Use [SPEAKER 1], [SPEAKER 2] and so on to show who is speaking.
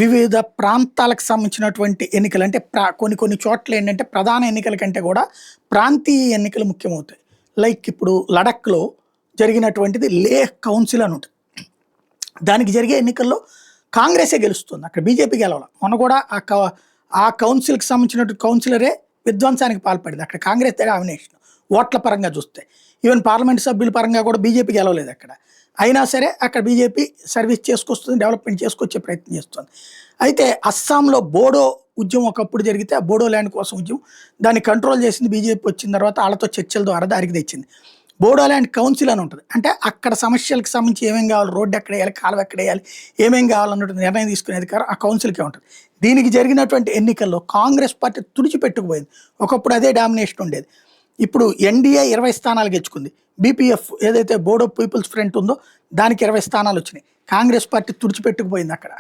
[SPEAKER 1] వివిధ ప్రాంతాలకు సంబంధించినటువంటి ఎన్నికలు అంటే కొన్ని కొన్ని చోట్ల ఏంటంటే ప్రధాన ఎన్నికల కంటే కూడా ప్రాంతీయ ఎన్నికలు ముఖ్యమవుతాయి. లైక్ ఇప్పుడు లడఖ్‌లో జరిగినటువంటిది లేహ్ కౌన్సిల్ అని ఉంటుంది. దానికి జరిగే ఎన్నికల్లో కాంగ్రెసే గెలుస్తుంది. అక్కడ బీజేపీ గెలవల. మొన్న కూడా ఆ కౌన్సిల్‌కి సంబంధించినటువంటి కౌన్సిలరే విధ్వంసానికి పాల్పడింది. అక్కడ కాంగ్రెస్ డామినేషన్ ఓట్ల పరంగా చూస్తే. ఈవెన్ పార్లమెంట్ సభ్యుల పరంగా కూడా బీజేపీ గెలవలేదు అక్కడ. అయినా సరే అక్కడ బీజేపీ సర్వీస్ చేసుకొస్తుంది, డెవలప్మెంట్ చేసుకొచ్చే ప్రయత్నం చేస్తుంది. అయితే అస్సాంలో బోడో ఉద్యమం ఒకప్పుడు జరిగితే ఆ బోడో ల్యాండ్ కోసం ఉద్యమం దాన్ని కంట్రోల్ చేసింది బీజేపీ. వచ్చిన తర్వాత వాళ్ళతో చర్చల ద్వారా దారికి తెచ్చింది. బోడోల్యాండ్ కౌన్సిల్ అని ఉంటుంది. అంటే అక్కడ సమస్యలకు సంబంధించి ఏమేం కావాలి, రోడ్డు ఎక్కడ వేయాలి, కాలువ ఎక్కడ వేయాలి, ఏమేం కావాలన్నట్టు నిర్ణయం తీసుకునే అధికారం ఆ కౌన్సిల్కే ఉంటుంది. దీనికి జరిగినటువంటి ఎన్నికల్లో కాంగ్రెస్ పార్టీ తుడిచిపెట్టుకుపోయింది. ఒకప్పుడు అదే డామినేషన్ ఉండేది. ఇప్పుడు ఎన్డీఏ 20 స్థానాలు గెలుచుకుంది. బీపీఎఫ్ ఏదైతే బోడో పీపుల్స్ ఫ్రంట్ ఉందో దానికి 20 స్థానాలు వచ్చినాయి. కాంగ్రెస్ పార్టీ తుడిచిపెట్టుకుపోయింది అక్కడ.